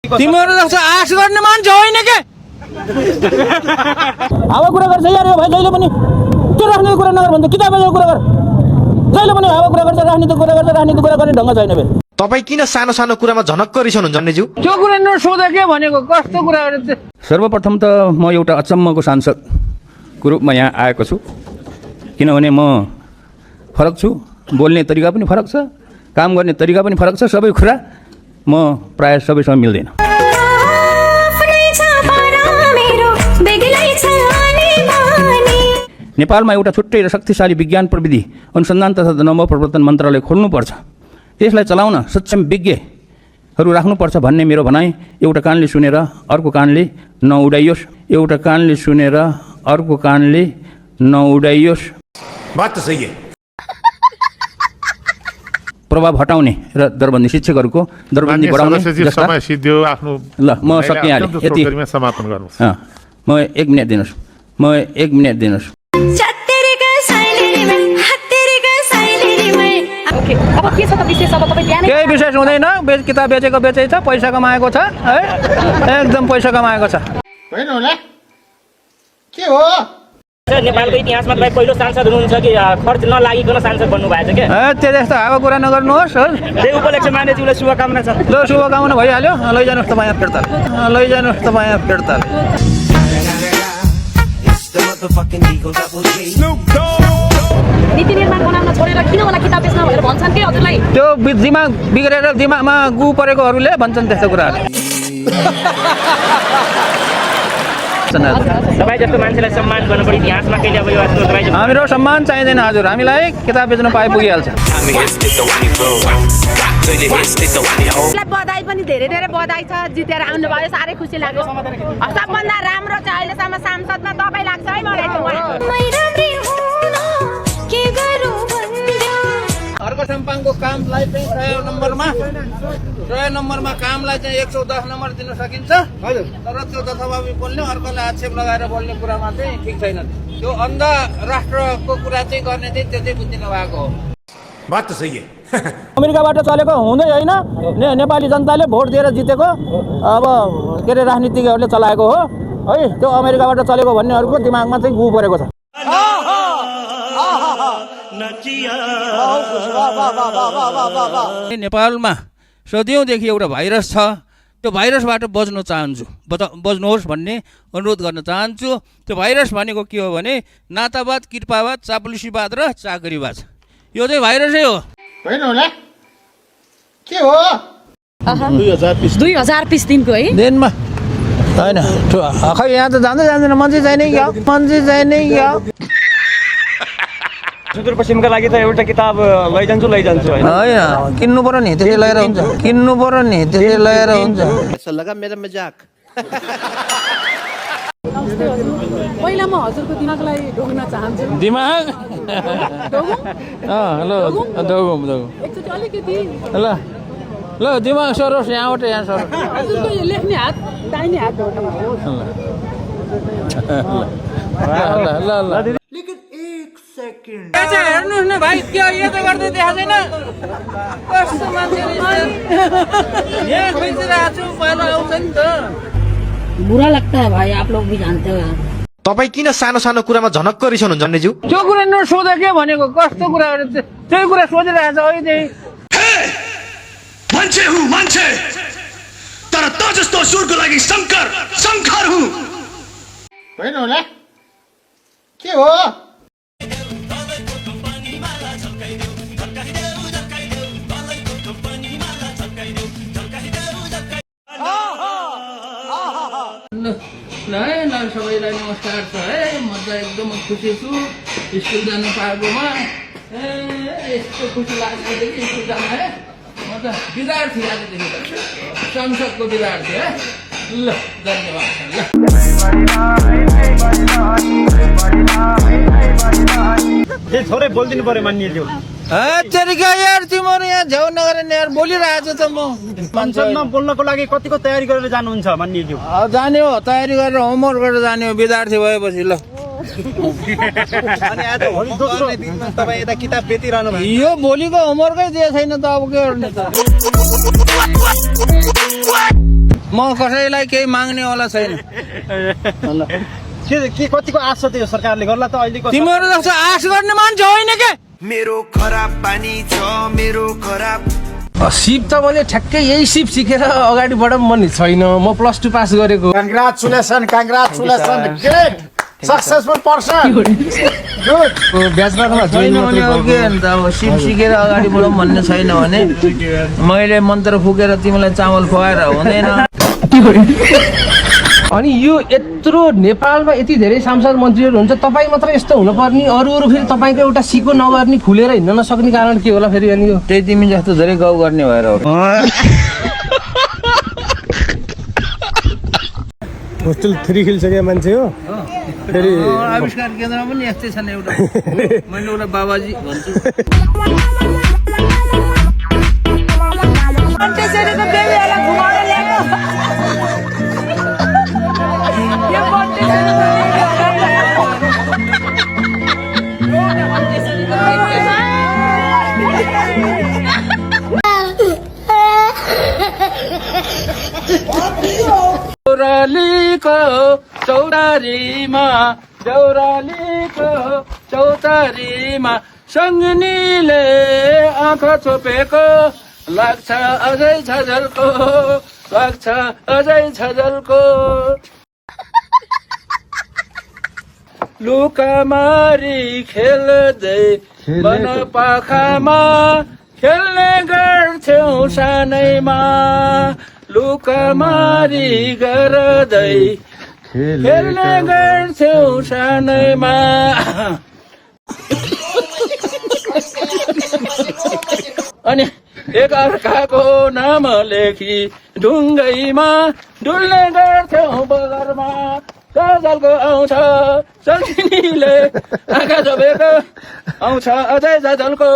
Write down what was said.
तिमीहरू जस्तो आश गर्ने मान्छे होइन के हावा कुरा गर्छ यार यो भाइ जहिले पनि त्यो राजनीति कुरा नगर भन्छ किताब बेचेको कुरा गर जहिले पनि हावा कुरा गर्छ राजनीति कुरा गर्ने ढङ्ग छैन बे तपाई किन सानो सानो कुरामा झनक्क रिसाउनुहुन्छ जन्नेज्यू त्यो कुरा नसोधा के भनेको कस्तो कुरा गर्छ सर्वप्रथम त म एउटा अचम्मको सांसदको रूपमा यहाँ आएको छु किनभने म फरक छु बोल्ने तरिका पनि फरक छ काम गर्ने तरिका पनि फरक छ सबै कुरा म प्राय सबैसँग मिल्दैन नेपालमा एउटा छुट्टै र शक्तिशाली विज्ञान प्रविधि अनुसन्धान तथा नवप्रवर्तन मन्त्रालय खोल्नुपर्छ त्यसलाई चलाउन सक्षम विज्ञहरू राख्नुपर्छ भन्ने मेरो भनाइ एउटा कानले सुनेर अर्को कानले नउडाइयोस् एउटा कानले सुनेर अर्को कानले नउडाइयोस् बात त सही है प्रभाव हटाउने र दरबन्दी शिक्षकहरूको दरबन्दी बढाउने समय सिद्धियो आफ्नो ल म सकिहालेँ यति समापन गर्नुहोस् म 1 मिनेट दिनुहोस् केही विशेष हुँदैन किताब बेचेको बेचै छ पैसा कमाएको छ है एकदम पैसा कमाएको छ होइन होला के हो नेपालको इतिहासमा तपाईँ पहिलो सांसद हुनुहुन्छ कि खर्च नलागिकन सांसद बन्नु भएको छ क्या त्यो जस्तो हावा कुरा नगर्नुहोस् त्यही उपलक्ष्य मान्यज्यूलाई शुभकामना छ ल शुभकामना भइहाल्यो लैजानुहोस् तपाईँ फिर्ता नीति निर्माण बनाउन छोडेर किन होला किताब बेच्न भनेर भन्छन् के हजुरलाई त्यो दिमाग बिग्रेर दिमागमा गु परेकोहरूले भन्छन् त्यस्तो कुराहरू तपाईँ जस्तो मान्छेलाई सम्मान गर्नुपर्ने इतिहासमा कहिले अब यो हाम्रो सम्मान चाहिँदैन हजुर हामीलाई किताब बेच्न पाए पुगिहाल्छ बधाई पनि धेरै बधाई छ जितेर आउनुभयो साह्रै खुसी लाग्यो सबभन्दा राम्रो चाहिँ अहिलेसम्म सांसदमा तपाईँ लाग्छ है मलाई अर्को सम्पाङको कामलाई चाहिँ 100 नम्बरमा कामलाई चाहिँ 110 नम्बर दिन सकिन्छ तर त्यो जथाभावी बोल्ने अर्कोलाई आक्षेप लगाएर बोल्ने कुरामा चाहिँ ठिक छैन त्यो अन्ध राष्ट्रको कुरा चाहिँ गर्ने चाहिँ त्यो चाहिँ बुझ्नु भएको हो बात त सही है अमेरिकाबाट चलेको हुँदै होइन नेपाली जनताले भोट दिएर जितेको अब के अरे राजनीतिज्ञहरूले चलाएको हो है त्यो अमेरिकाबाट चलेको भन्नेहरूको दिमागमा चाहिँ गु परेको छ नेपालमा सदियौँदेखि एउटा भाइरस छ त्यो भाइरसबाट बच्न चाहन्छु बच्नुहोस् भन्ने अनुरोध गर्न चाहन्छु त्यो भाइरस भनेको के हो भने नातावाद कृपावाद चाप्लुसीवाद र चाकरीवाद यो चाहिँ भाइरसै हो होइन होला के हो 2020 दिनको है दिनमा होइन खै यहाँ त जाँदैन मान्छे चाहिने क्या सुदूरपश्चिमका लागि त एउटा किताब लैजान्छु होइन किन्नु पर्यो नि त्यसले लगेर हुन्छ ऐसा लगा मेरा मजाक पहिला म हजुरको दिमागलाई ढोग्न चाहन्छु दिमाग एकचोटि अलिकति ल दिमाग सरोस् यहाँबाट यहाँ सरोस् हजुरको यो लेख्ने हात दाहिने हात ल हेर्नुहोस् न भाइ त्यो यो त गर्दै देखा छैन कस्तो मान्छे यहाँ खोजिरहेको छु पहिला आउँछ नि त बुरा लगता है भाई आप लोग भी जानते हो यार तपाई किन सानो सानो कुरामा झनक्क रिसाउनुहुन्छ जन्नेज्यू त्यो कुरा नसोधा के भनेको कस्तो कुरा त्यही कुरा सोधिरहेको छ अहिले मान्छे तर त जस्तो असुरको लागि शङ्कर हुँ होइन होला के हो सबैलाई नमस्कार छ है म त एकदम खुसी छु स्कुल जानु पाएकोमा यस्तो खुसी लाग्छ स्कुल जानु है म त विद्यार्थी आजदेखि संसदको विद्यार्थी है ल धन्यवाद थोरै बोलिदिनु पर्यो मान्यज्यू यार तिमीहरू यहाँ झ्याउ नगरेर यार बोलिरहेको छु त म संसदमा बोल्नको लागि कतिको तयारी गरेर जानुहुन्छ मान्यज्यू जाने हो तयारी गरेर होमवर्क गरेर जाने हो विद्यार्थी भएपछि ल अनि आज भोलि दोस्रो दिनमा तपाईँ यता किताब बेचिरहनु भयो यो भोलिको होमवर्कै दिए छैन त अब के गर्ने त म कसैलाई केही माग्नेवाला छैन। के कतिको आश छ त्यो सरकारले गर्ला त अहिलेको तिमीहरू जस्तो आश गर्ने मान्छे होइन के? मेरो खराब बानी छ मेरो खराब सिप त मैले ठ्याक्कै यही सिप सिकेर अगाडि बढ्न मन छैन। म +2 पास गरेको। Congratulation great successful person good ब्याचलरमा छैन भने के अन्त अब सिप सिकेर अगाडि बढौँ भन्ने छैन भने मैले मन्त्र फुकेर तिमीलाई चामल खुवाएर हुँदैन। अनि यो यत्रो नेपालमा यति धेरै सांसद मन्त्रीहरू हुन्छ, तपाईँ मात्र यस्तो हुनुपर्ने, अरू फेरि तपाईँको एउटा सिको नगर्ने, खुलेर हिँड्न नसक्ने कारण के होला फेरि? अनि यो त्यही तिमी जस्तो धेरै गाउँ गर्ने भएर हो। होस्टेल 3 खेलिसके मान्छे हो फेरि आविष्कार केन्द्रमा पनि यस्तै छन् एउटा। मैले एउटा बाबाजी भन्छु। चौतारीमा सङ्गनीले आँखा छोपेको लाग्छ अझै झझल्को लुकामारी खेल्दै मन पाखामा खेल्ने गर्थ्यौ सानैमा, लुकामारी गर्दै खेल्ने गर्थ्यौ सानैमा। अनि एक अर्काको नाम लेखी ढुङ्गैमा डुल्ने गर्थ्यौ बगरमा, झल्को आउँछ सङ्गिनीले आँखा छोपेको आउँछ अझै झल्को।